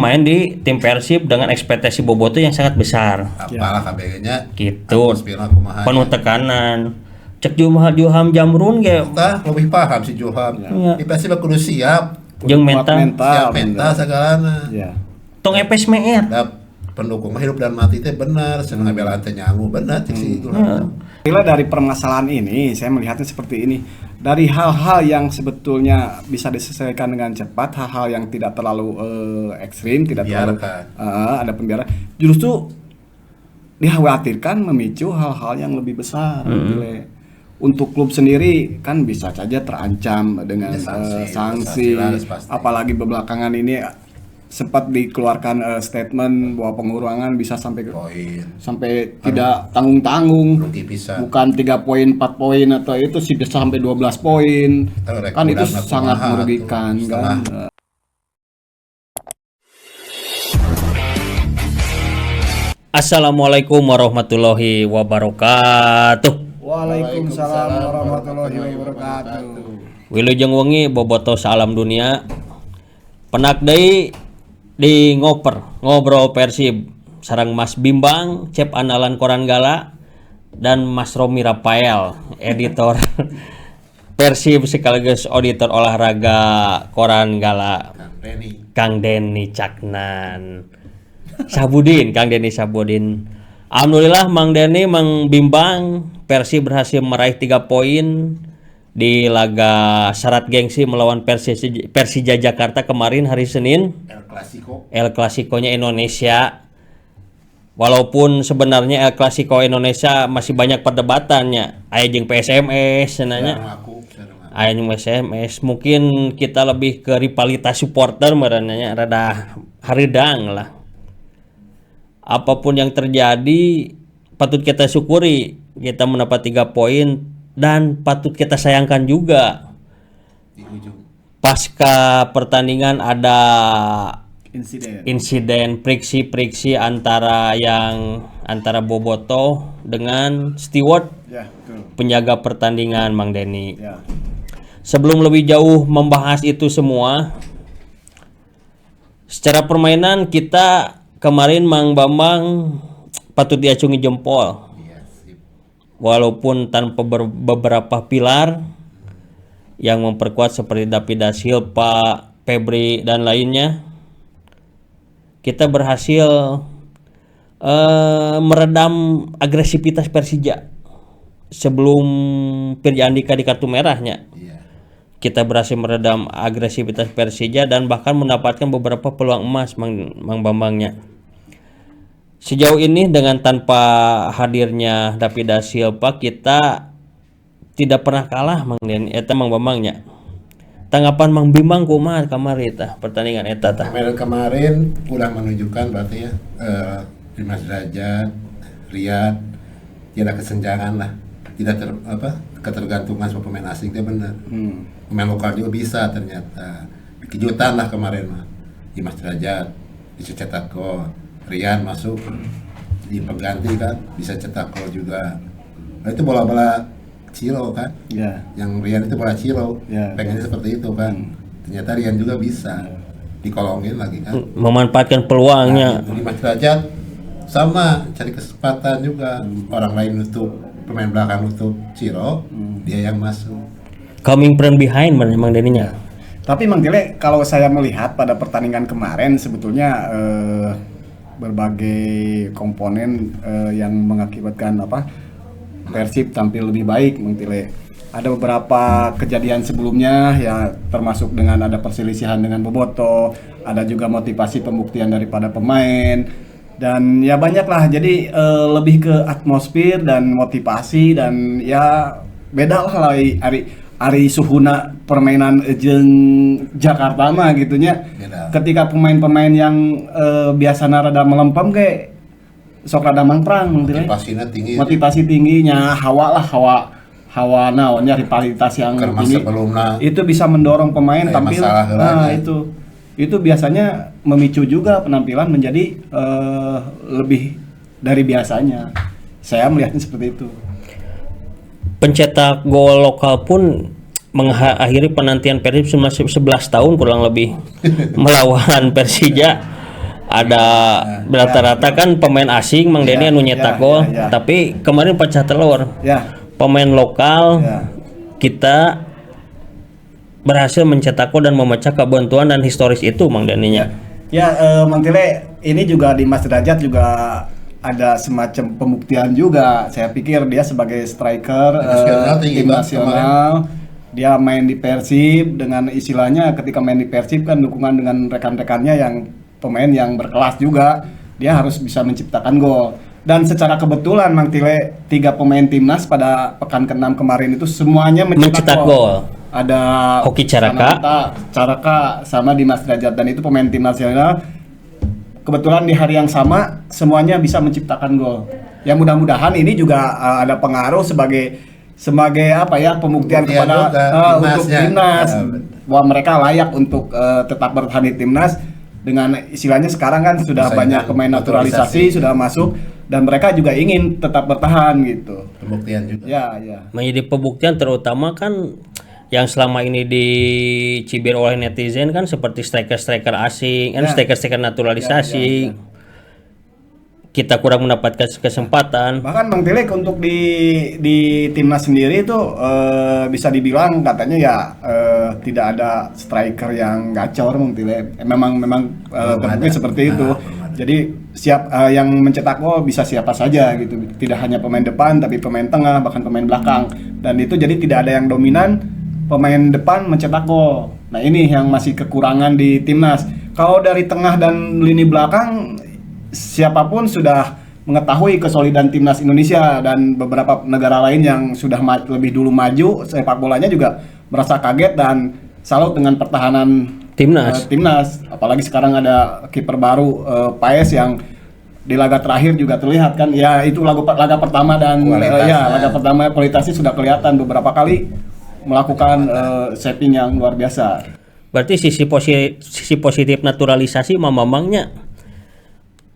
main di tim Persib dengan ekspektasi bobotoh yang sangat besar. Apalah KBG-nya Gitu. Penuh tekanan. Cek Juham Jamrun ge Tah lebih paham si Johan. Di Persib kudu siap. jeung mental Siap mental segalana. Ya. tong epes meer. Pendukung hidup dan mati teh benar, senang ngambil teh nyangu benar cik si itu. Bila dari permasalahan ini, saya melihatnya seperti ini. Dari hal-hal yang sebetulnya bisa diselesaikan dengan cepat, hal-hal yang tidak terlalu ekstrim, tidak terlalu ada pembiaran, justru dikhawatirkan memicu hal-hal yang lebih besar. Untuk klub sendiri kan bisa saja terancam dengan sanksi, apalagi bebelakangan ini sempat dikeluarkan statement bahwa pengurangan bisa sampai tidak tanggung-tanggung, bukan 3 poin 4 poin atau itu sih bisa sampai 12 poin, kan itu sangat merugikan kan. Assalamualaikum warahmatullahi wabarakatuh. Waalaikumsalam warahmatullahi wabarakatuh. Wilujeng wengi bobotoh salam dunia. Penak deui di ngobrol Persib sareng Mas Bimbang, Cep Andalan Koran Gala, dan Mas Romi Rafael, editor Persib sekaligus auditor olahraga Koran Gala. Kang Denny Caknan. Kang Denny Sabudin. Alhamdulillah Mang Denny, Mang Bimbang, Persib berhasil meraih 3 poin di laga syarat gengsi melawan Persija Jakarta kemarin hari Senin. El Clasico-nya Indonesia. Walaupun sebenarnya El Clasico Indonesia masih banyak perdebatannya. Aya jeung PSMS cenanya. Aya jeung PSMS. Mungkin kita lebih ke rivalitas supporter merenanya rada haridang lah. Apapun yang terjadi patut kita syukuri, kita mendapat 3 poin dan patut kita sayangkan juga. Di ujung pasca pertandingan ada insiden friksi antara bobotoh dengan steward penjaga pertandingan Mang Denny. Sebelum lebih jauh membahas itu semua, secara permainan kita kemarin Mang Bambang patut diacungi jempol. Walaupun tanpa beberapa pilar yang memperkuat seperti David da Silva, Febri dan lainnya, kita berhasil meredam agresivitas Persija sebelum Firja Andika di kartu merahnya. Kita berhasil meredam agresivitas Persija dan bahkan mendapatkan beberapa peluang emas Mang Bambangnya. Sejauh ini dengan tanpa hadirnya David da Silva kita tidak pernah kalah Mang Denny eta Mang Bambangnya. Tanggapan Mang Bimbang kumaha kamari tah pertandingan eta tah? Kemarin udah menunjukkan berarti ya Dimas Derajat, Riyad tidak kesenjangan lah. Tidak ketergantungan sama pemain asing dia benar. Pemain lokal juga bisa ternyata. Kejutan lah kemarin mah. Dimas Derajat bisa cetak gol. Rian masuk di pengganti kan bisa cetak gol juga. Nah, itu bola-bola Ciro kan, yang Rian itu bola Ciro, pengennya seperti itu kan. Ternyata Rian juga bisa dikolongin lagi kan, memanfaatkan peluangnya. Nah, Dimas Derajat sama cari kesempatan juga, orang lain nutup, pemain belakang nutup Ciro, dia yang masuk. Coming from behind Mang Denny-nya. Tapi Mang Dele, kalau saya melihat pada pertandingan kemarin sebetulnya berbagai komponen yang mengakibatkan Persib tampil lebih baik, Mang Dele. Ada beberapa kejadian sebelumnya ya, termasuk dengan ada perselisihan dengan bobotoh, ada juga motivasi pembuktian daripada pemain, dan ya banyak lah. Jadi lebih ke atmosfer dan motivasi, dan ya beda lah Ari suhuna permainan jeung Jakarta mah gitunya. Ketika pemain-pemain yang biasana rada melempem ge sok rada mangprang motivasinya tinggi. Motivasi tingginya hawa naonnya rivalitas yang tinggi. Itu bisa mendorong pemain tampil. Nah, itu biasanya memicu juga penampilan menjadi lebih dari biasanya. Saya melihatnya seperti itu. Pencetak gol lokal pun mengakhiri penantian Persib 11 tahun kurang lebih melawan Persija. ada rata-rata kan pemain asing Mang Denny anu nyetak gol, tapi kemarin pecah telur. Ya. Pemain lokal Ya. kita berhasil mencetak gol dan memecah kebuntuan dan historis itu Mang Denny-nya. Ya, Mang Tile, ini juga di Mas Derajat juga ada semacam pembuktian juga. Saya pikir dia sebagai striker tim nasional, dia main di Persib dengan istilahnya ketika main di Persib kan dukungan dengan rekan-rekannya yang pemain yang berkelas juga, dia harus bisa menciptakan gol. Dan secara kebetulan Mang Tile, 3 pemain timnas pada pekan ke-6 kemarin itu semuanya mencetak gol. Ada Hoki Caraka sama Dimas Derajat, dan itu pemain tim nasional. Kebetulan di hari yang sama semuanya bisa menciptakan gol. Ya mudah-mudahan ini juga ada pengaruh sebagai apa ya, pembuktian kepada untuk timnas bahwa mereka layak untuk tetap bertahan di timnas. Dengan istilahnya sekarang kan sudah banyak pemain naturalisasi sudah masuk dan mereka juga ingin tetap bertahan gitu. Pembuktian juga. Ya. Menjadi pembuktian terutama kan yang selama ini dicibir oleh netizen kan seperti striker-striker asing, kan striker-striker naturalisasi. Kita kurang mendapatkan kesempatan. Bahkan Bang Tilek untuk di timnas sendiri itu bisa dibilang katanya ya tidak ada striker yang gacor Bang Tilek. Memang terbukti seperti itu. Jadi siap yang mencetak gol bisa siapa saja gitu. Tidak hanya pemain depan tapi pemain tengah bahkan pemain belakang. Dan itu jadi tidak ada yang dominan pemain depan mencetak gol. Nah, ini yang masih kekurangan di timnas. Kalau dari tengah dan lini belakang siapapun sudah mengetahui kesolidan timnas Indonesia dan beberapa negara lain yang sudah lebih dulu maju sepak bolanya juga merasa kaget dan salut dengan pertahanan timnas. Apalagi sekarang ada kiper baru Paes yang di laga terakhir juga terlihat kan, ya itu laga pertama dan laga pertama kualitasnya sudah kelihatan, beberapa kali melakukan setting yang luar biasa. Berarti sisi positif naturalisasi Mamangnya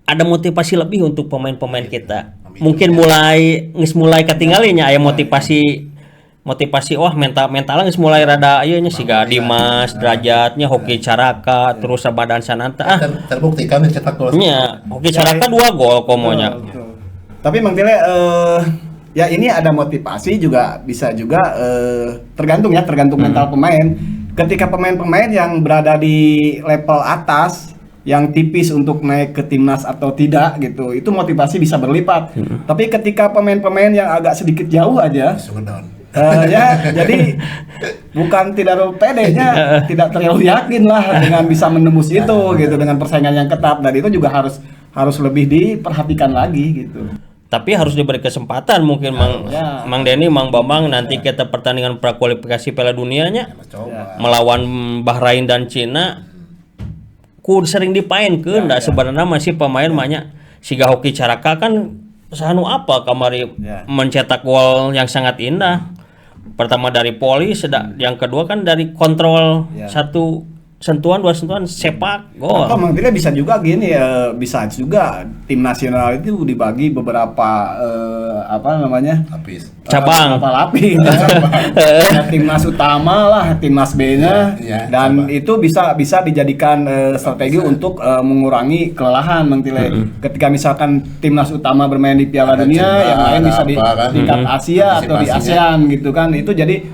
ada motivasi lebih untuk pemain-pemain kita. Mungkin mulai ketinggalinya aya motivasi mentalnya geus mulai rada ieu nya siga Dimas Derajatnya, Hoki Caraka, terus Badan Sananta terbukti kan mencetak gol. Nya, Hoki Caraka 2 gol komonya. Tapi Mang Tile ya ini ada motivasi juga bisa juga tergantung mental pemain. Ketika pemain-pemain yang berada di level atas yang tipis untuk naik ke timnas atau tidak gitu, itu motivasi bisa berlipat. Tapi ketika pemain-pemain yang agak sedikit jauh aja, jadi bukan tidak terlalu pedenya, tidak terlalu yakin lah dengan bisa menembus itu gitu dengan persaingan yang ketat, dan itu juga harus lebih diperhatikan lagi gitu. Tapi harus diberi kesempatan mungkin Mang Denny, Mang Bambang nanti kita pertandingan prakualifikasi Piala Dunianya melawan Bahrain dan Cina. Sering dipainkeun da sebenarnya masih pemain banyak siga Hoki Caraka kan sanu apa kamari mencetak gol yang sangat indah. Pertama dari polis, yang kedua kan dari kontrol satu sentuhan, 2 sentuhan sepak gol. Atau mungkin bisa juga gini bisa juga tim nasional itu dibagi beberapa lapis. Cabang. Lapis. Timnas utama lah, timnas B-nya dan cabang. Itu bisa dijadikan strategi untuk mengurangi kelelahan Mang Tile. Ketika misalkan timnas utama bermain di Piala Dunia, yang lain bisa di tingkat Asia atau di ASEAN gitu kan. Itu jadi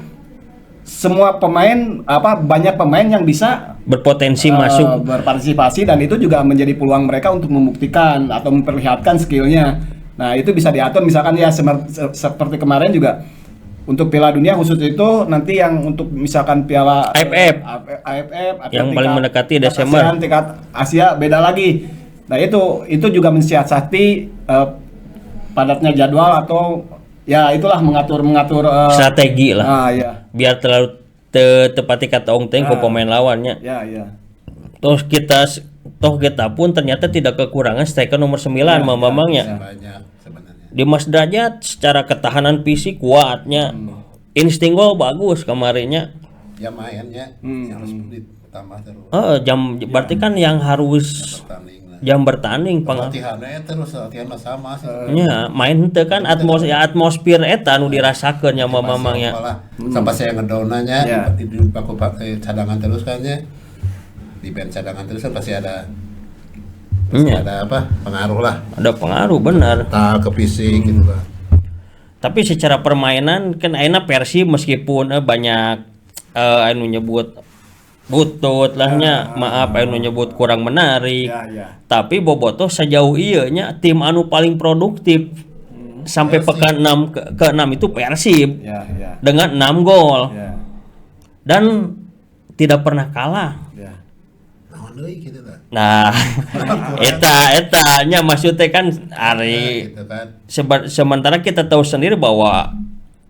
semua pemain banyak pemain yang bisa berpotensi masuk berpartisipasi, dan itu juga menjadi peluang mereka untuk membuktikan atau memperlihatkan skillnya. Nah, itu bisa diatur misalkan ya seperti kemarin juga untuk Piala Dunia khusus itu, nanti yang untuk misalkan Piala AFF atau yang paling mendekati Desember, tingkat Asia beda lagi. Nah, itu juga mensiasati padatnya jadwal atau ya itulah mengatur strategi lah. Biar terlalu tepati kata Ong Teng ke pemain lawannya. Terus kita pun ternyata tidak kekurangan striker nomor 9 Mamangnya. Dimas Derajat secara ketahanan fisik kuatnya. Insting gol bagus kemarinnya. Ya mainnya harus ditambah terus. Berarti kan yang harus jam bertanding latihannya terus latihan sama sih. Nya main henteu kan atmosfer eta nu dirasakeun nya Mamangnya. Sampai saya ngedownanya di baku cadangan terus kan ya. Di bench cadangan terus kan pasti ada Pasti ada pengaruh lah. Ada pengaruh benar. Mental ke fisik gitu kan. Tapi secara permainan kan ayeuna Persib meskipun banyak anu nyebut butut lahnya, maaf anu nyebut kurang menarik. Tapi bobotoh sejauh ieu nya tim anu paling produktif sampai pekan 6 ke 6 itu Persib. Dengan 6 gol. Dan tidak pernah kalah. Naon deui kitu kan. Nah, eta nya maksudnya kan ari Gitu kan. sementara kita tahu sendiri bahwa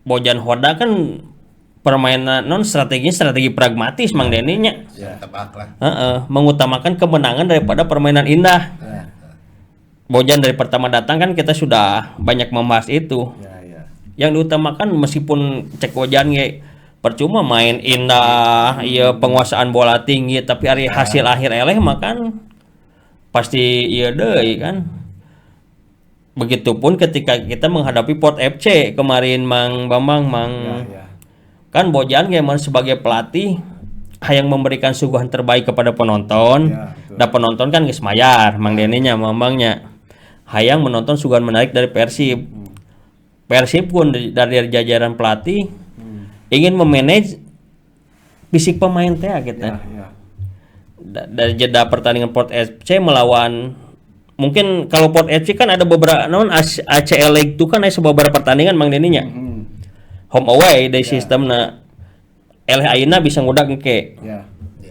Bojan Hoda kan permainan strategi pragmatis Mang Denny nya. Tebak lah. Mengutamakan kemenangan daripada permainan indah. Bojan dari pertama datang kan kita sudah banyak membahas itu. Yang diutamakan meskipun cek Bojan ge percuma main indah, iya penguasaan bola tinggi tapi hari hasil akhir eleh makan pasti iya deui kan. Begitupun ketika kita menghadapi Port FC kemarin Mang Bambang kan Bojan gimana sebagai pelatih hayang memberikan suguhan terbaik kepada penonton. Dan penonton kan geus mayar Mang Denny-nya Bambangnya. Hayang menonton suguhan menarik dari Persib. Persib pun dari jajaran pelatih ingin memanage fisik pemain teh gitu. Dari jeda pertandingan Port FC melawan mungkin kalau Port FC kan ada beberapa ACL League itu kan ada beberapa pertandingan Mang Denny-nya. Home away dari sistemna ayeuna bisa ngudag engke.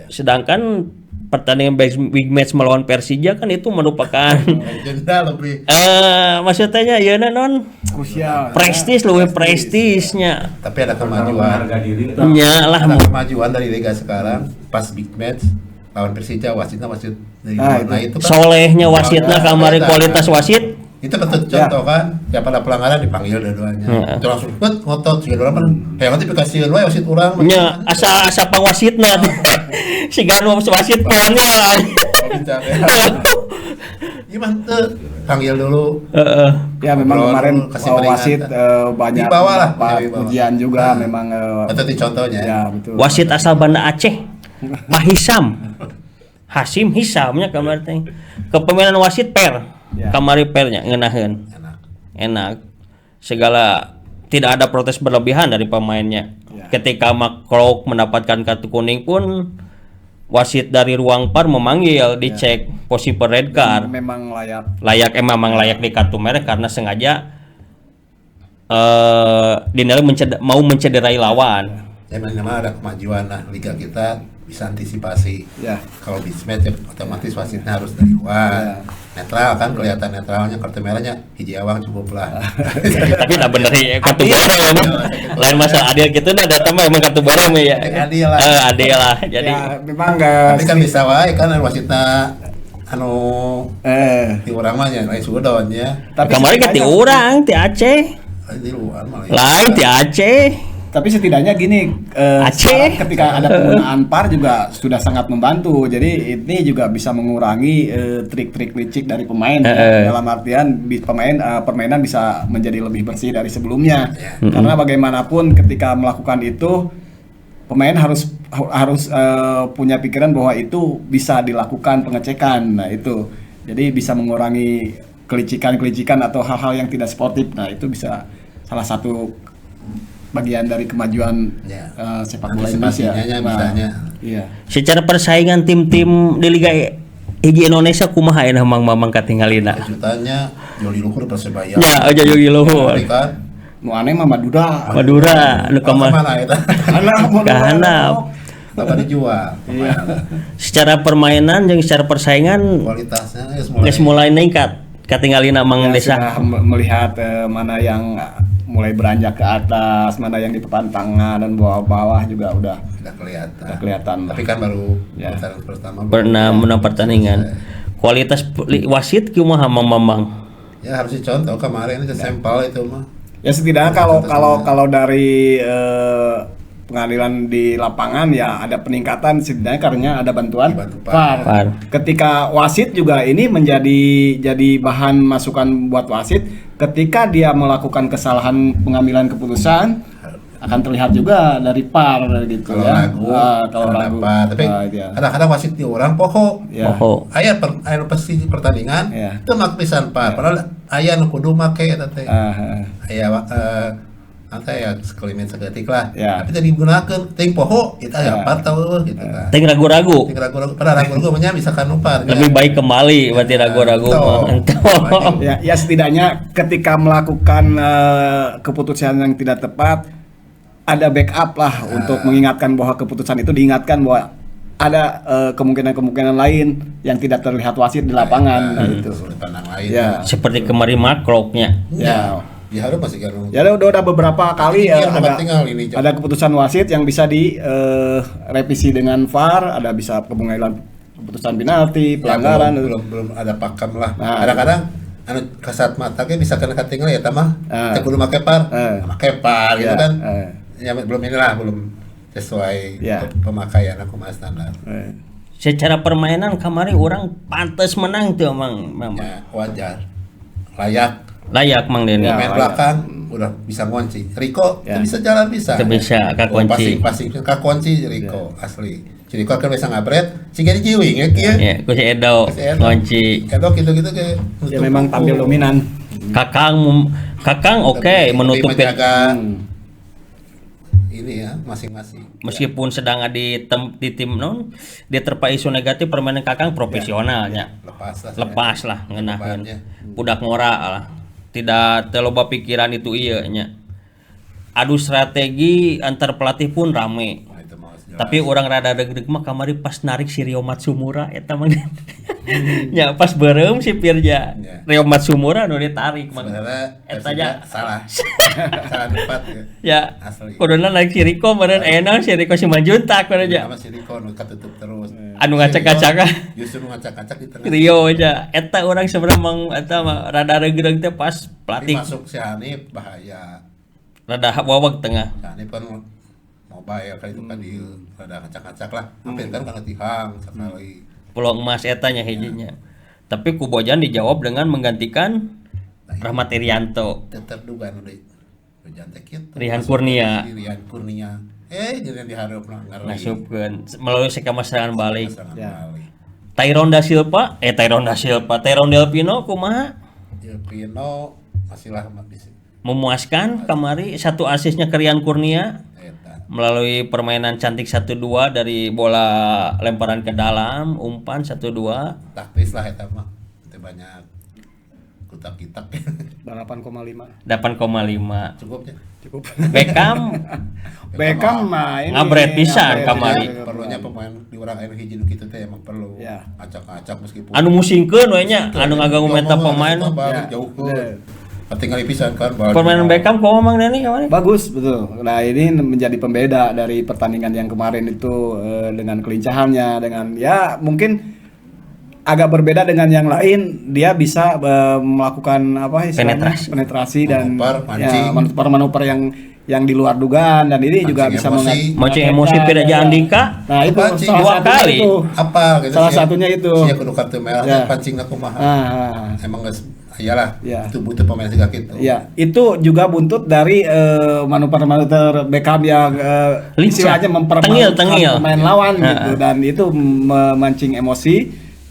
Sedangkan pertandingan big match melawan Persija kan itu merupakan Legenda lebih. maksudnya ya non krusial. prestis lebih prestisnya. Tapi ada kemajuan. Nya lah Ada kemajuan dari liga sekarang pas big match lawan Persija wasitnya wasit dari nah itu kan solehnya wasitna kamari kualitas wasit itu betul contoh kan ya pada pelanggaran dipanggil dua-duanya itu langsung ngotot sih orang kan kayak nanti dikasih wae wasit urang nya asa pangwasitna si ganu wasit ponnya gimana tuh panggil dulu Ya memang kemarin kasih wasit banyak dibawa lah ujian juga memang itu contohnya ya betul. wasit asal Banda Aceh Pak Hasim Hisamnya kemarin teh kepemimpinan wasit kamari pernya ngeunaheun enak segala tidak ada protes berlebihan dari pemainnya. Ketika McClough mendapatkan kartu kuning pun wasit dari ruang VAR memanggil dicek possible red card. Memang Memang layak di kartu merah karena sengaja dinilai mau mencederai lawan. Ya memang ada kemajuan lah liga kita bisa antisipasi. Kalau di match ya, otomatis wasitnya harus dari luar. Netral kan kelihatan netralnya kartu merahnya hiji awang cukup lah. Tapi tak bener ya kartu borong. Lain masalah adil gitu nah datang emang kartu borong ya. Adil lah. Adil lah. Jadi memang enggak tapi kan bisa wae kan wasitna anu di urang mah nya lain sudon ya. Tapi kemarin kan ti urang ti Aceh. Di luar malah. Lain ti Aceh. Tapi setidaknya gini, ketika ada penggunaan VAR juga sudah sangat membantu. Jadi ini juga bisa mengurangi trik-trik licik dari pemain. Dalam artian permainan bisa menjadi lebih bersih dari sebelumnya. Karena bagaimanapun ketika melakukan itu, pemain harus punya pikiran bahwa itu bisa dilakukan pengecekan. Nah itu, jadi bisa mengurangi kelicikan-kelicikan atau hal-hal yang tidak sportif. Nah itu bisa salah satu bagian dari kemajuan sepak bola Indonesia. Iya. Secara persaingan tim-tim di Liga hiji Indonesia kumaha aya Mang Mamang katinggalina? Kejutannya Joli Luhur Persebaya. Ya, aja Joli Luhur. Nu aneh mah Madura Nu kemana eta? Kahanap. Apa dijual? Secara permainan jeung secara persaingan kualitasnya geus mulai meningkat. Katinggalina Mang Desa. Sudah melihat mana yang mulai beranjak ke atas, mana yang di papan tengah dan bawah-bawah juga udah kelihatan. Tapi kan baru putaran pertama pernah menang pertandingan. Kualitas wasit kumaha Mang Mamang? Ya harus dicontoh kemarin itu sampel itu mah. Ya setidaknya kalau dari pengadilan di lapangan ya ada peningkatan setidaknya karena ada bantuan VAR. Ketika wasit juga ini jadi bahan masukan buat wasit ketika dia melakukan kesalahan pengambilan keputusan akan terlihat juga dari par gitu Kalau ya. lagu, Kalau lagu. tapi Iya. kadang-kadang wasit di orang poho. Ya. Oh, Aya pasti pertandingan Iya. itu mak pisan par. Padahal aya nu kudu make eta teh. Aya anta ya sekelimin seketik lah. Ya. Tapi tadi digunakeun teuing poho kita Ya. ya par tahu gitu kan. ting ragu-ragu. Teuing ragu-ragu pada ragu-ragu mah nya misalkan nu par. Lebih baik kembali berarti ragu-ragu mah. Tuh. Ya setidaknya ketika melakukan keputusan yang tidak tepat ada backup lah untuk mengingatkan bahwa keputusan itu diingatkan bahwa ada kemungkinan-kemungkinan lain yang tidak terlihat wasit di lapangan. Nah, itu. Sudut pandang lain. Ya. Seperti kemarin makroknya. Ya. Ya harus masih kan. Ya udah beberapa kali ya Iya, tinggal ini, ada keputusan wasit yang bisa direvisi dengan VAR, ada bisa keputusan penalti, pelanggaran. belum ada pakam lah. Nah, Kadang-kadang anu kasat mata ge bisa kena katinggal ya tamah. Ah. Teh kudu make par. Make par gitu Ya, kan. eh. Ya belum inilah belum sesuai Ya. pemakaian aku mah standar. Secara permainan kemarin orang pantas menang tuh mang. Ya wajar. Layak. Layak mang Denny. Ya. Main layak. belakang udah bisa ngunci. Riko Ya. itu bisa jalan bisa. Itu bisa, kakunci. Passing kakunci Riko asli. Jadi Riko kan bisa ngabret, sehingga dijiwing ya kieu. Ya, ku si Edo ngonci. Edok gitu-gitu ke Ya memang tampil dominan. Kakang oke menutup menjaga ini ya masing-masing. meskipun sedang di tim non dia terpa isu negatif permainan Kakang profesionalnya. Lepas lah ngeunaheun. Lebarnya. Budak ngora lah. Tidak terloba pikiran itu iya nya. Adu strategi antar pelatih pun rame. Nah, itu mau jelas. Tapi orang rada deg-deg mah kamari pas narik si Rio Matsumura eta mah. Ya pas beureum si Pirja. Ya. Rio Matsumura nu ditarik mah. Sebenarnya Eta Persija nya salah. Salah tepat ya. ya Asli. kuduna naik si Riko meureun enak si Riko si Manjuntak meureun ja. Sama si Riko nu katutup terus. Anu Si ngacak-ngacak Riko ah. Justru ngacak-ngacak di tengah. Rio aja eta orang sebenarnya mang eta mah rada deg-deg teh pas Tapi pelatih masuk si Hanif bahaya. rada wawag tengah. Si Hanif kan mobile kali itu kan di rada ngacak-ngacak lah. Hampir kan kana tihang sekali. Pulau emas etanya hijinya. Tapi Kubojan dijawab dengan menggantikan Rahmat Irianto. Terduga nu deui. Jantek kitu. Rihan Kurnia. Rihan Kurnia. Jadi diharapna ngeri. Ngasupkeun melalui sekamaserangan balik. Pasangan Ya. balik. Tyron da Silva, Tyron Delpino kumaha? Pino masih lah di Memuaskan kamari satu asisnya ke Rihan Kurnia eta. melalui permainan cantik 1-2 dari bola lemparan ke dalam, umpan 1-2. Taktis lah eta mah. Itu banyak kutak-kitak. 8,5 8,5. Cukupnya. cukup. Beckham main ngabret pisan kamari. Perlunya pemain di orang air hiji nu kitu teh emang perlu. Ya. Acak-acak meskipun Anu musingkeun we nya, anu ngaganggu meta pemain. Balik Ya. jauh ke. Tinggal pisan kan. Permainan Beckham kok Mang Denny kemarin? Bagus betul. Nah ini menjadi pembeda dari pertandingan yang kemarin itu dengan kelincahannya, dengan ya mungkin agak berbeda dengan yang lain. Dia bisa melakukan apa istilahnya penetrasi dan manuver yang di luar dugaan, dan ini juga bisa mancing emosi Pirja Andika. Nah itu Pancing salah dua satunya kali. itu. apa gitu Salah satunya itu. Sia kudu kartu merah Ya. pancing kumaha. Emang geus iyalah. Ya. Itu butuh pemain siga kitu. Ya, itu juga buntut dari manuver-manuver Beckham yang istilahnya Tengil. pemain lawan gitu, dan itu memancing emosi,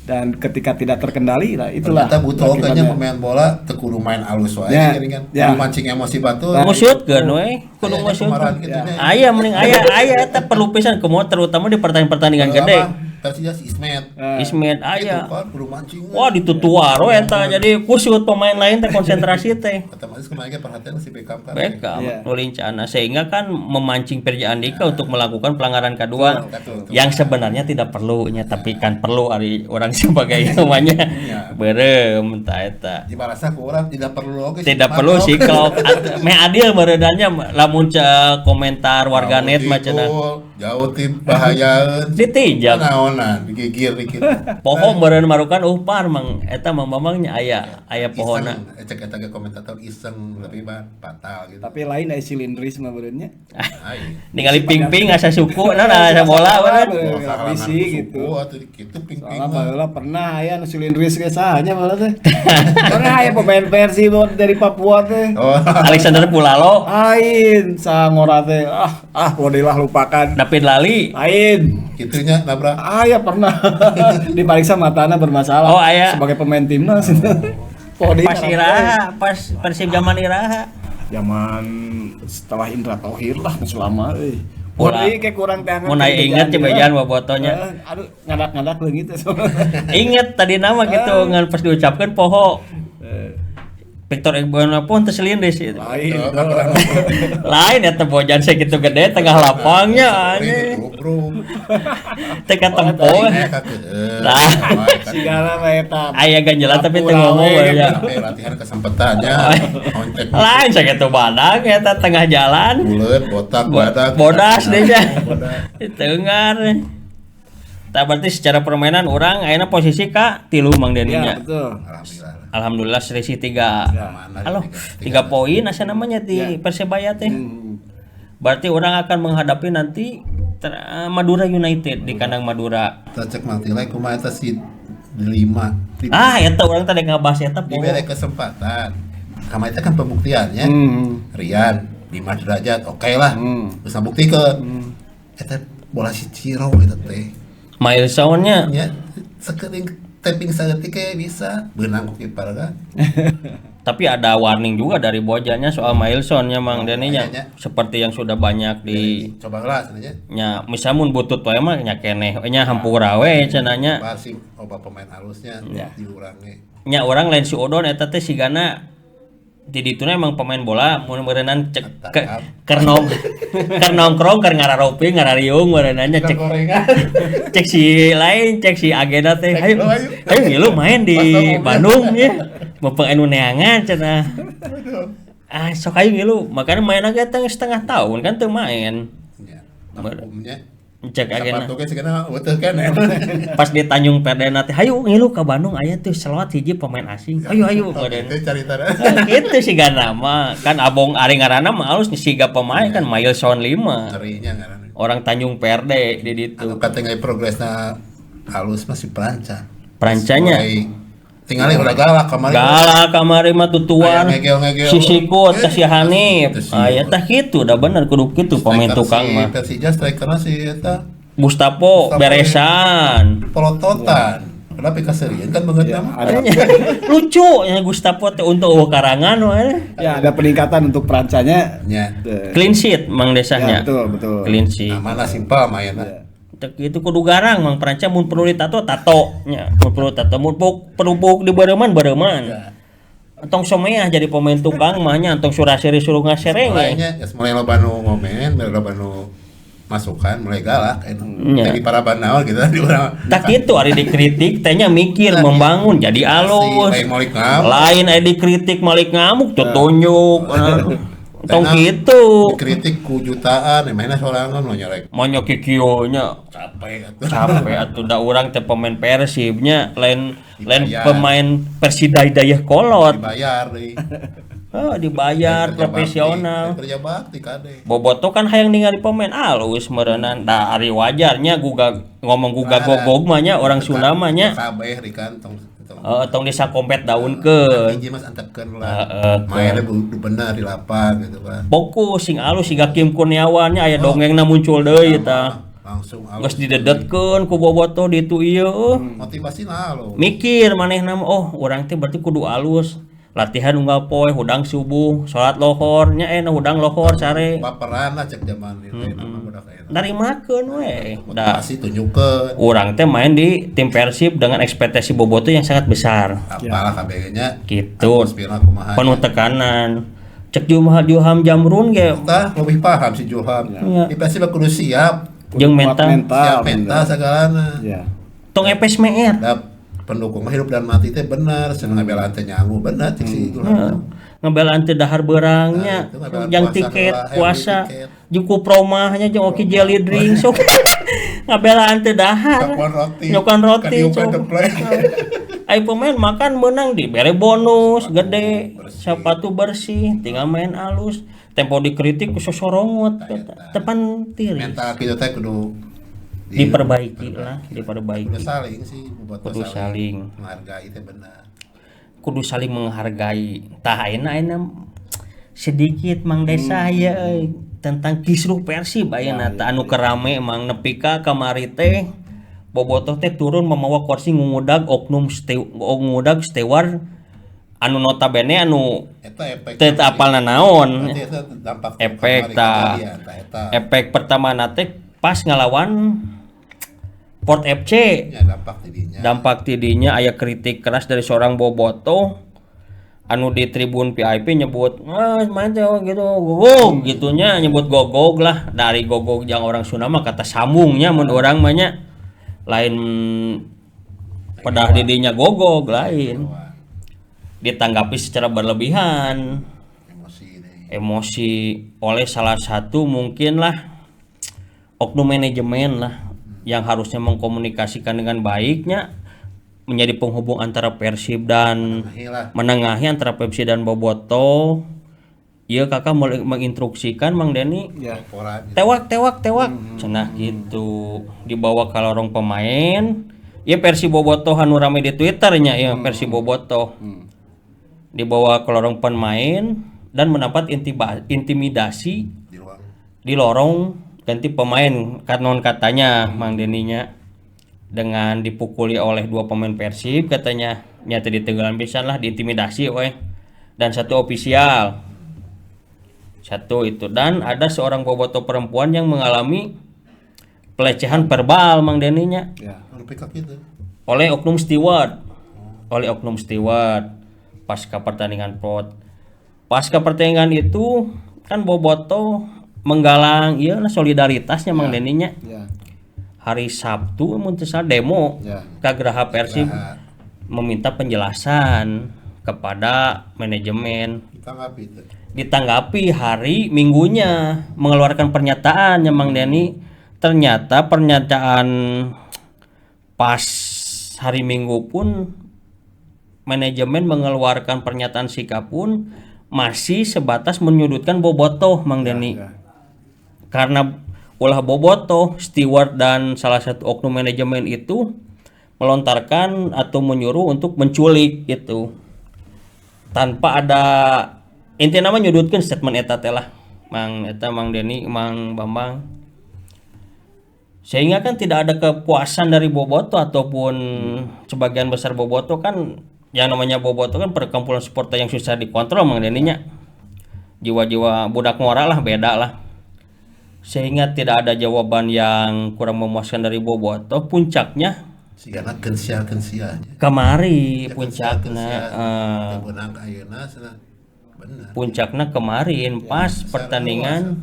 dan ketika tidak terkendali lah itulah. Ternyata butuh kayaknya akibatnya. pemain bola teu kudu main alus wae Ya, gini kan. ya. Kudu mancing emosi batu. Ngusutkeun we, kudu Kayaknya ngusut. kemarin gitu nya. Aya mending aya eta perlu pisan kumaha terutama di pertandingan gede. Persija si Ismet. Ismet Itu aya. kan kudu mancing. Wah ditutuar we eta jadi kusut pemain lain teh konsentrasi teh. Otomatis kemarin ge perhatian si Beckham kan. Beckham Iya. nu lincana sehingga kan memancing Pirja Andika untuk melakukan pelanggaran kedua Betul. yang sebenarnya tidak perlunya tapi kan perlu ari orang sebagai namanya berem tah eta. Di barasa ku urang tidak perlu oge. Tidak perlu sih kalau meh adil meredannya lamun komentar warganet mah cenah jauh tim bahayaeun. ditijak Naonan digigir dikit. pohon meureun marukan par mang eta mah mamangnya aya pohonna. Iseng, cek eta ge komentator iseng tapi batal gitu. Tapi lain aya silindris mah beureunya. Ai. Ningali ping-ping asa suku asa bola bener. Bisi gitu. Atau gitu ping-ping. Soalnya baheula pernah aya nu silindris ge biasanya malah teh. Karena aya pemain Persib dari Papua teh. Oh, Alexander Pulalo, Ain sangora teh. Lah lupakan. David Lali. Ain. gitunya nabrak. Ya pernah diperiksa matanya bermasalah. Oh, aya. Sebagai pemain timnas. Podi Pas Iraha, pas Persib zaman Iraha. zaman setelah Indra Tauhir lah selama Ulah. kayak kurang tangan. Mun aya inget cobejan bobotonya. Aduh, ngadak-ngadak leungit gitu. Inget tadi nama gitu ngan pas diucapkan poho. Victor Iqbal pun terselin deh sih. Lain. Lain eta bojan segitu gede tengah lapangnya aneh. Teka tempo. Nah, Segala mah eta. aya ganjelan tapi teu ngomong ya. Latihan kesempetannya. Lain sakitu badak eta tengah jalan. Bulet, botak, badak. Bodas deh ya. Tengar. Tak berarti secara permainan orang ayeuna posisi ka 3 Mang Ya, Deninya. betul. Alhamdulillah. Alhamdulillah selisih 3. Mana Halo, tiga 3 poin asa namanya di Persebaya teh. Berarti orang akan menghadapi nanti Madura United di kandang Madura. Kita cek mantilai kumaha eta si 5. Eta orang tadi ngabahas eta po. Diberi kesempatan. Kama itu kan pembuktiannya. Rian, Dimas Derajat, oke lah. Bisa buktikan. Eta bola si Ciro eta teh. Milestone-nya Ya, sekering tapping saeutik bisa beunang ku kiper kan. tapi ada warning juga dari Bojanya soal milestone-nya Mang Deninya. Kayaknya. Seperti yang sudah banyak di Coba lah sebenarnya. nya misal mun butut wae mah nya keneh nya hampura we cenanya. Pasti oba pemain halusnya diurangi. Nya orang lain si Odon eta teh sigana di dituna emang pemain bola mun meureunnan cek keur nongkrong keur ngararopi ngarariung meureunannya cek si lain cek si agenda teh ayo lu main di Bandung ya mumpung anu neangan cenah sok ayo ngilu makanya main aja setengah tahun kan teu main Ya. Umumnya cek agenda sepatu ge sigana beuteun kan. pas di Tanjung Perdana teh hayu ngilu ka Bandung aya tuh selawat hiji pemain asing ayo Itu carita. gitu sih gak nama kan abong ari ngaranna mah alus siga pemain kan milestone 5 Ngerinya ngaran. orang Tanjung Perde di ditu Anu katanya progresna halus masih perancanya tinggalin udah galak kamari mah tutuan Aya ngegel-ngegel. si Sikut teh si Hanif Itu sih. aya tah kitu da bener kudu kitu pemain tukang mah Persija strikerna si eta Mustapo beresan pelototan. Kenapa kaserian kan banget mah. lucu ya Gustavo teh untuk karangan we Ya, ada peningkatan untuk perancanya. Nya. clean sheet Mang Ya, desanya betul. clean sheet Mana simpel mainna. Tek itu kudu garang Mang peranca mun perlu ditato nya mun perlu tato mun perlu di bareuman Entong someah jadi pemain tukang mah nya entong suraseri suruh ngasereng Kayaknya mulai loba nu ngomen, mulai loba nu masukan, mulai galak Nya. jadi para banawa gitu di urang. tak kitu ari dikritik teh nya mikir membangun jadi alus Lain molik ngamuk. lain ari dikritik malik ngamuk tuh tunjuk entong kitu Kritik ku jutaan, mainnya sorangan lo nyerek. monyo kikionya capek atuh da urang teh pemain Persibnya lain Dibayar. pemain Persidayah kolot Dibayar deui. dibayar Kerja profesional bakti, kerja bakti kade. boboto kan hayang ningali pemain alus meureunan da ari wajarnya ngomong gogog mah nya orang Sunda mah nya Kabeh di kantong. tong disakompet daunkeun Hiji mas antepkeun lah. Mainnya bener di lapang gitu kan. fokus sing alus siga Kim Kurniawan nya aya dongengna muncul deui tah Langsung geus didedetkeun ku boboto ditu ieu motivasi lah lo. mikir manehna mah urang teh berarti kudu alus latihan unggal poe hudang subuh salat lohor nya hudang lohor sare Baperan lah cek zaman itu nama budak eta. narimakeun we da Motivasi tunjukkeun. urang teh main di tim Persib dengan ekspektasi boboto yang sangat besar Apalah kabehnya. gitu Atmosferna kumaha. penuh tekanan cek Juham Jamrun ge Tah lebih paham si Johan. Iya. Di Persib kudu siap. jeung mental Siap mental segalana. Ya. tong epes meet Da pendukung mah hidup dan mati teh bener, cenah ngabelaan teh nyangu bener cek si itu. ngebelaan teh dahar beurangnya Nah, itu ngebelaan yang puasa tiket heula, puasa beli tiket. jeung ku promahnya jeung oki jelly drink sok ngabelaan teh dahar nyokan roti sok ai pemain makan menang dibere bonus gede sepatu bersih tinggal main alus tempo dikritik ku sosorongot tepan tiri Mental kitu teh kudu diperbaiki lah, Kudu diperbaiki. saling sih, bobotoh Kudu saling. menghargai itu benar. Kudu saling menghargai. Tah ayeuna sedikit Mang Desa ya tentang kisruh Persib ayeuna teh anu kerame Mang nepi ka kamari teh bobotoh teh turun memawa kursi ngudag ngudag steward anu notabene anu Eta efek. teu apalna naon. Berarti eta dampak Efek kemarin tah. kejadian, eta. Efek pertama teh pas ngalawan Port FC. Ya, dampak tidinya Aya kritik keras dari seorang bobotoh anu di tribun VIP nyebut mantap gitu gogog gitunya nyebut gogog lah dari gogog yang orang Sunda mah kata sambungnya mun orang mah nya lain pedah didinya gogog lain ditanggapi secara berlebihan emosi oleh salah satu mungkin lah oknum manajemen lah yang harusnya mengkomunikasikan dengan baiknya menjadi penghubung antara Persib dan menengahi antara Persib dan Bobotoh. Iya kakak menginstruksikan Mang Deni Ya. tewak cenah gitu dibawa ke lorong pemain ya Persib Bobotoh anu rame di Twitternya ya Persib Bobotoh dibawa ke lorong pemain dan mendapat intimidasi di lorong ganti pemain kanon katanya Mang Deninya dengan dipukuli oleh 2 pemain Persib katanya nyata ditegelan pisan lah diintimidasi dan 1 ofisial satu itu dan ada seorang bobotoh perempuan yang mengalami pelecehan verbal Mang Deninya Ya. oleh oknum steward pasca pertandingan pertandingan itu kan bobotoh menggalang iya solidaritasnya Mang Deninya Ya. hari Sabtu muntesa demo Ya. ke Geraha Persib meminta penjelasan kepada manajemen. Ditanggapi hari Minggunya mengeluarkan pernyataan yang Mang Deni ternyata pernyataan pas hari Minggu pun manajemen mengeluarkan pernyataan sikap pun masih sebatas menyudutkan bobotoh Mang Deni. Ya. Karena ulah bobotoh, steward dan salah satu oknum manajemen itu melontarkan atau menyuruh untuk menculik itu tanpa ada inti nama nyudutkan statement eta teh lah Mang Deni Mang Bambang sehingga kan tidak ada kepuasan dari bobotoh ataupun sebagian besar bobotoh kan yang namanya bobotoh kan perkumpulan supporter yang susah dikontrol Mang Deninya jiwa-jiwa budak moral lah beda lah sehingga tidak ada jawaban yang kurang memuaskan dari bobotoh puncaknya kemari puncaknya kemarin pas pertandingan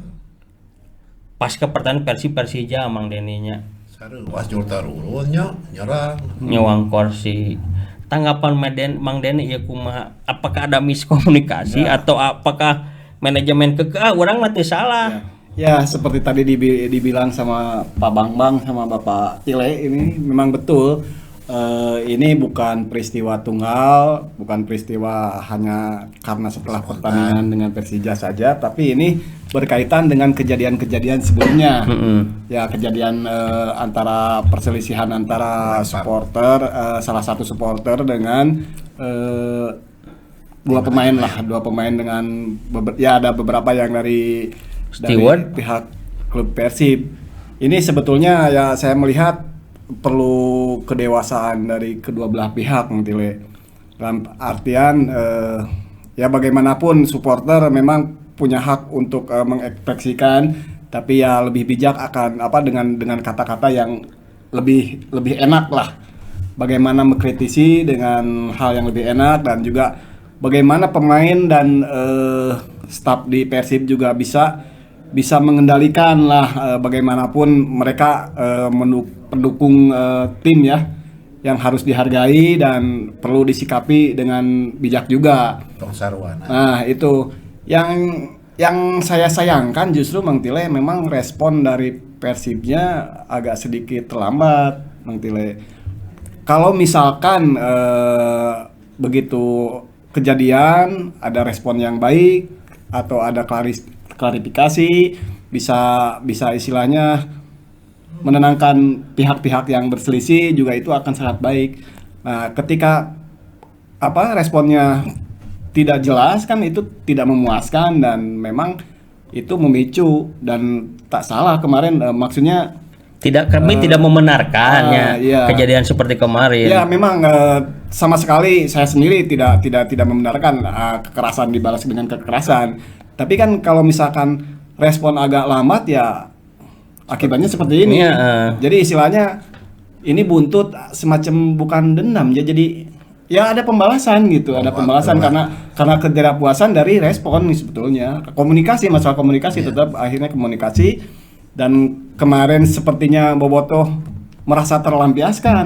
pasca pertandingan Persija Mang Deninya nyewang kursi tanggapan Mang Deni ya kumaha apakah ada miskomunikasi atau apakah manajemen orang mati salah Ya, seperti tadi dibilang sama Pak Bambang sama Bapak Tile ini memang betul ini bukan peristiwa tunggal, bukan peristiwa hanya karena setelah pertandingan dengan Persija saja, tapi ini berkaitan dengan kejadian-kejadian sebelumnya. Ya, kejadian antara perselisihan antara supporter, salah satu supporter dengan dua pemain dengan ya ada beberapa yang dari pihak klub Persib. Ini sebetulnya ya saya melihat perlu kedewasaan dari kedua belah pihak Tile. Dalam artian ya bagaimanapun supporter memang punya hak untuk mengekspresikan, tapi ya lebih bijak akan dengan kata-kata yang lebih enak lah. Bagaimana mengkritisi dengan hal yang lebih enak dan juga bagaimana pemain dan staf di Persib juga bisa mengendalikan lah bagaimanapun mereka pendukung tim ya yang harus dihargai dan perlu disikapi dengan bijak juga. Nah itu yang saya sayangkan justru Mang Tile memang respon dari Persibnya agak sedikit terlambat Mang Tile. Kalau misalkan begitu kejadian ada respon yang baik atau ada klarifikasi bisa istilahnya menenangkan pihak-pihak yang berselisih juga itu akan sangat baik. Nah, ketika responnya tidak jelas kan itu tidak memuaskan dan memang itu memicu dan tak salah kemarin maksudnya Kami tidak membenarkannya iya. kejadian seperti kemarin. Ya memang sama sekali saya sendiri tidak membenarkan kekerasan dibalas dengan kekerasan. Tapi kan kalau misalkan respon agak lambat ya akibatnya seperti ini. Jadi istilahnya ini buntut semacam bukan dendam ya, jadi ya ada pembalasan gitu, ada pembalasan karena ketidakpuasan dari respon nih sebetulnya. Masalah komunikasi tetap akhirnya komunikasi. Dan kemarin sepertinya Bobotoh merasa terlampiaskan.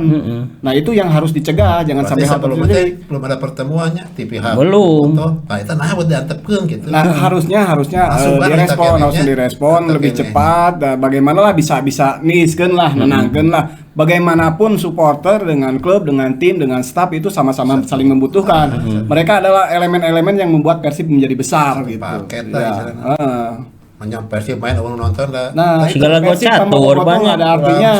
Nah itu yang harus dicegah, jangan sampai hal terjadi. Belum ada pertemuannya di pihak belum. Nah itu buat diantepkeun gitu. Nah harusnya direspon lebih cepat. Dan bagaimana lah bisa niskeun lah, nenangkeun lah. Bagaimanapun supporter dengan klub, dengan tim, dengan staf itu sama-sama saling membutuhkan. Mereka adalah elemen-elemen yang membuat Persib menjadi besar gitu. Paket lah. Persib main orang nonton lah. Nah, segala gol catur banyak ada artinya.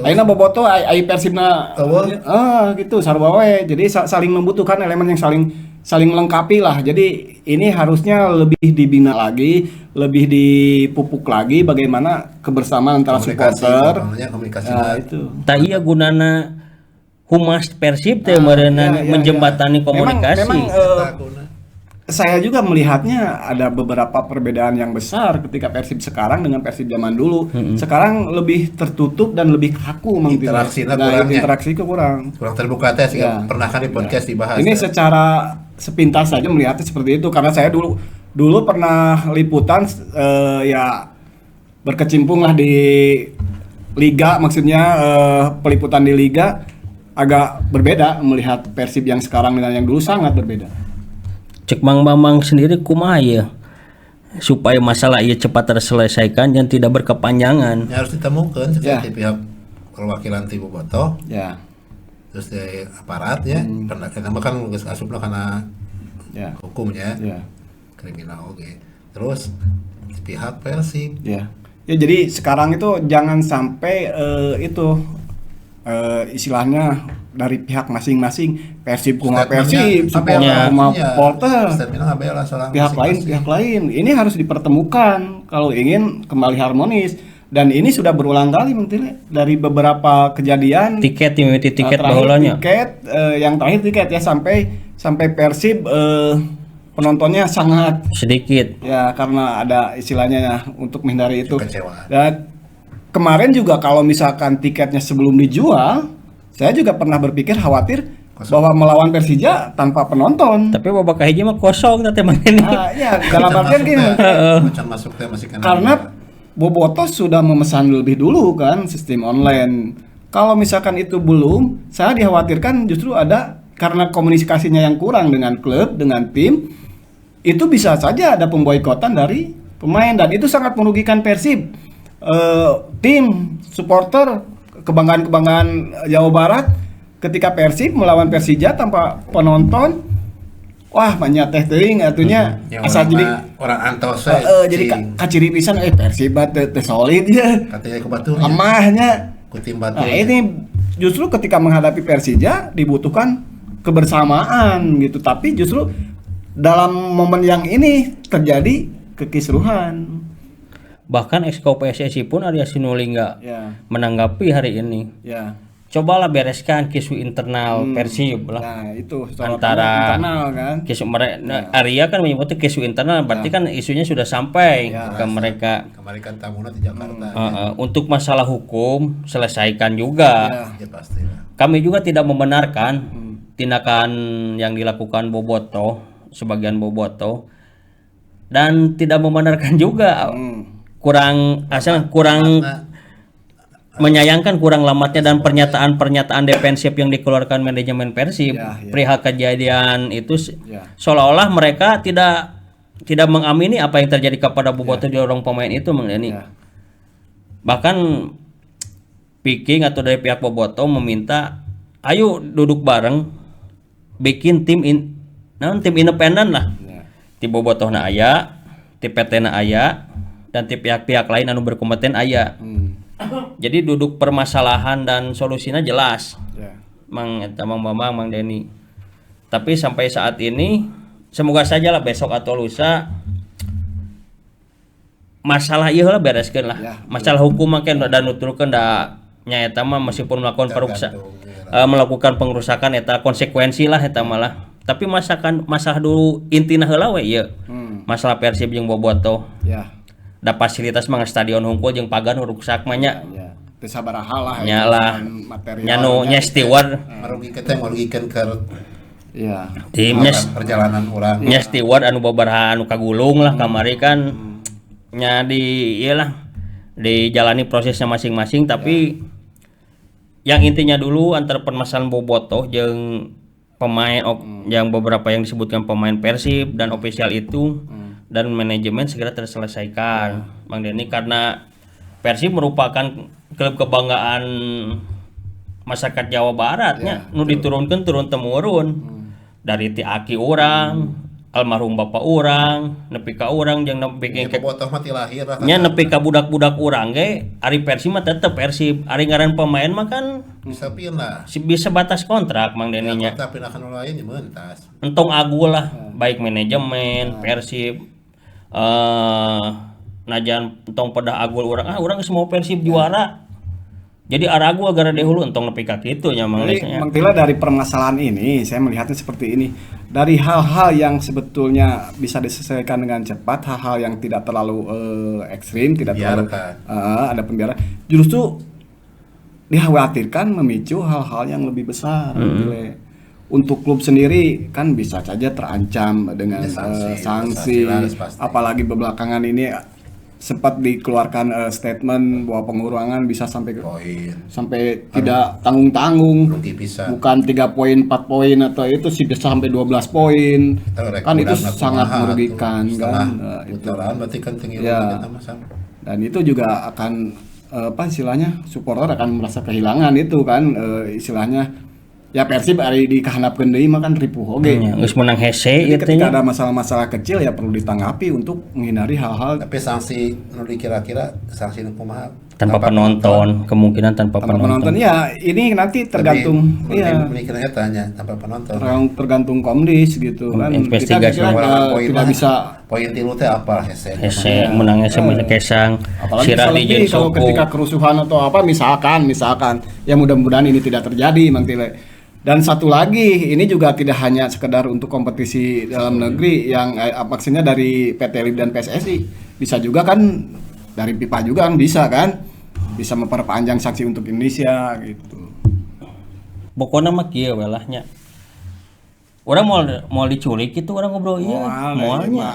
Ayeuna Bobotoh ai Persibna gitu sarua we. Jadi saling membutuhkan elemen yang saling melengkapi lah. Jadi ini harusnya lebih dibina lagi, lebih dipupuk lagi bagaimana kebersamaan antara supporter. Komunikasi itu. Tak iya gunana humas Persib teh meureunan menjembatani komunikasi. Memang saya juga melihatnya ada beberapa perbedaan yang besar ketika Persib sekarang dengan Persib zaman dulu. Sekarang lebih tertutup dan lebih kaku interaksi kurang terbuka teh sih pernah kan di podcast dibahas. Ini secara sepintas saja melihatnya seperti itu karena saya dulu pernah liputan ya berkecimpung lah di liga, maksudnya peliputan di liga agak berbeda melihat Persib yang sekarang dengan yang dulu sangat berbeda. Cek Mang Bambang sendiri kumaha ya supaya masalah ia cepat terselesaikan dan tidak berkepanjangan. Ya, harus ditemukan di pihak perwakilan tim Bobotoh. Ya. Terus di aparat ya. Karena kan geus asupna kana hukumnya. Ya. Kriminal oke. Terus di pihak Persib. Ya. Ya jadi sekarang itu jangan sampai istilahnya dari pihak masing-masing, Persib kumaha Persib, supporter kumaha supporter, pihak lain. Ini harus dipertemukan kalau ingin kembali harmonis. Dan ini sudah berulang kali menteri dari beberapa kejadian. Tiket bahulanya. Yang terakhir tiket ya sampai Persib penontonnya sangat sedikit. Ya karena ada istilahnya untuk menghindari itu. Kecewa. Dan kemarin juga kalau misalkan tiketnya sebelum dijual, saya juga pernah berpikir khawatir bahwa melawan Persija tanpa penonton. Tapi babak hiji mah kosong teh main ini. Ya, dalam artian gini. Karena Bobotoh sudah memesan lebih dulu kan sistem online. Kalau misalkan itu belum, saya dikhawatirkan justru ada karena komunikasinya yang kurang dengan klub, dengan tim, itu bisa saja ada pemboikotan dari pemain dan itu sangat merugikan Persib. Tim, supporter, kebanggaan Jawa Barat ketika Persib melawan Persija tanpa penonton, wah banyak teh teuing atunya asa jadi orang antos jadi kaciri pisan Persib teh solid ya katanya ke Batu lemahnya kutim Batu. Nah ini justru ketika menghadapi Persija dibutuhkan kebersamaan gitu, tapi justru dalam momen yang ini terjadi kekisruhan. Bahkan Exco PSSI pun Arya Sinulinga menanggapi hari ini. Ya. Cobalah bereskan isu internal Persib lah. Nah, itu antara internal kan. Arya kan menyebutnya isu internal, berarti kan isunya sudah sampai ke mereka. Kemarin kan tamunya di Jakarta. Untuk masalah hukum selesaikan juga. Ya pastilah. Kami juga tidak membenarkan tindakan yang dilakukan Bobotoh, sebagian Bobotoh, dan tidak membenarkan juga kurang menyayangkan kurang lambatnya dan pernyataan defensif yang dikeluarkan manajemen Persib perihal kejadian itu seolah-olah mereka tidak mengamini apa yang terjadi kepada Bobotoh di orang pemain itu mengenai bahkan Viking atau dari pihak Bobotoh meminta ayo duduk bareng bikin tim independen lah di Bobotoh na aya, di PT na aya, dan di pihak-pihak lain anu berkompeten aya. Jadi duduk permasalahan dan solusinya jelas. Ya. Mang eta Mang Bambang, Mang Denny. Tapi sampai saat ini semoga saja lah besok atau lusa masalah ieu lah bereskeun lah. Ya, Masalah hukum mah kan da nuturkeun da nya eta mah meskipun melakukan pengrusakan eta konsekuensi lah eta malah. Tapi masalah dulu intina heula we ieu. Masalah Persib jeung Bobotoh. Ya. Da fasilitas mah stadion hungkul jeung pagan rusak mah nya. Ya. Teu sabaraha lah. Nya lah. Nya nu nya steward. Merugikan teh merugikan ke Iya. Timnya perjalanan orang. nya steward anu babaraha anu kagulung lah kamari kan nya di iyalah dijalani prosesnya masing-masing tapi yang intinya dulu antara permasalahan Bobotoh jeung pemain yang beberapa yang disebutkan pemain Persib dan ofisial itu dan manajemen segera terselesaikan Bang Denny karena Persib merupakan klub kebanggaan masyarakat Jawa Baratnya nu diturunkan turun temurun dari ti aki orang almarhum bapak orang nepi ka urang jeung nepi ka Bobotoh mati lahir lah. nya nepi ka budak-budak urang ge ari Persib mah tetep Persib ari ngaran pemain mah kan Bisa pindah. bisa batas kontrak Mang Denny nya Tapi pindahkan lain ya mentas. entong agul lah baik manajemen Persib najan entong pedah agul urang semua Persib juara jadi aragu agar dehulu entong nepi ka kitu nya Mang Jadi Mang Tila dari permasalahan ini saya melihatnya seperti ini. Dari hal-hal yang sebetulnya bisa diselesaikan dengan cepat, hal-hal yang tidak terlalu ekstrim, tidak terlalu ada pembiaran, justru dikhawatirkan memicu hal-hal yang lebih besar. Untuk klub sendiri kan bisa saja terancam dengan sanksi, apalagi bebelakangan ini sempat dikeluarkan statement bahwa pengurangan bisa sampai tidak tanggung-tanggung, bukan 3 poin 4 poin atau itu sih bisa sampai 12 poin kan itu sangat merugikan kan itu berarti kan ya. Dan itu juga akan apa istilahnya supporter akan merasa kehilangan itu kan istilahnya ya Persib hari di kahandapkeun deui mah kan ripuh oge. Geus menang hese Jadi ketika ada masalah-masalah kecil ya perlu ditanggapi untuk menghindari hal-hal. Tapi sanksi nu dikira-kira sanksi nu kumaha tanpa penonton, kemungkinan tanpa penonton. Ya, ini nanti tergantung mikirnya tanya tanpa penonton. Tergantung Komdis gitu kan. Investigasi tidak bisa poin tilu teh apa hese. Hese menang hese kesang. Sirah di jeung kalau ketika kerusuhan atau apa misalkan ya mudah-mudahan ini tidak terjadi Mang Tile. Dan satu lagi, ini juga tidak hanya sekedar untuk kompetisi dalam negeri yang maksudnya dari PT LIB dan PSSI. Bisa juga kan dari FIFA juga kan bisa memperpanjang sanksi untuk Indonesia gitu. Pokoknya mah kieu we lah nya. Orang mau diculik itu orang ngobrol iya.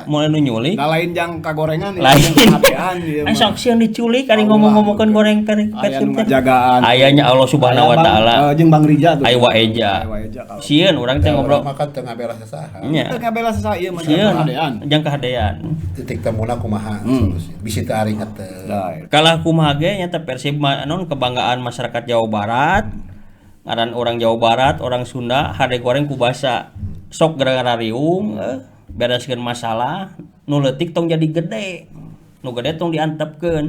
Mau nu nyulik. Nah lain jang kagorengan lain hapean ieu. Saksi yang diculik ari ngomong-ngomongkeun goreng Persib teh. Jagaan. Ayanya Allah Subhanahu wa taala. Jeung Bang Rija tuh. Aya Waeja. Sieun urang teh ngobrol. Makan teu ngabela sasaha. Nya. Teu ngabela sasaha ieu mah kahadean. Jang kahadean. Titik temuna kumaha solusi. Bisi teu ari teu. Kalah kumaha ge nya teh Persib non kebanggaan masyarakat Jawa Barat. Ngaran orang Jawa Barat, orang Sunda, hade goreng ku basa. Sok gara-gara riung, bereskeun masalah, nu leutik tong jadi gede. Nu gede tong diantepkeun.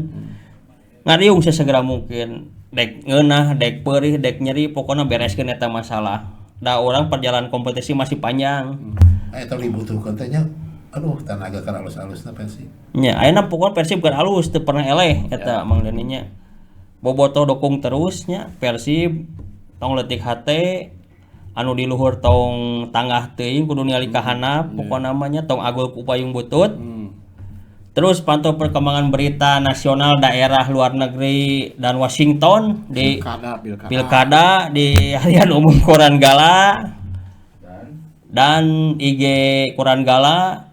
Ngariung sesegera mungkin. Dek ngeunah, dek peurih, dek nyeri, pokoknya bereskeun eta masalah. Da orang perjalanan kompetisi masih panjang. Eta dibutuhkeun teh nya aduh tenaga kan alus-alusna Persib. Nya, ayeuna pokoknya Persib keur alus teu pernah eleh eta Mang Denny nya. Bobotoh dukung terus nya Persib tong leutik hate anu di luhur tong tanggah teuing kudu ningali ka handap pokona namanya tong agul ku payung butut. Terus pantau perkembangan berita nasional, daerah, luar negeri dan Washington di pilkada di harian umum Koran Gala dan IG Koran Gala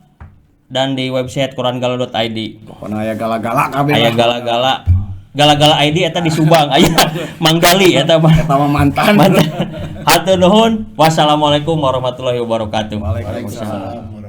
dan di website korangala.id. Pokona aya gala-gala kabeh. Aya gala-gala. Gala-gala ID eta di Subang aya Manggali eta mah mantan. Hatur nuhun. Wassalamualaikum warahmatullahi wabarakatuh. Waalaikumsalam.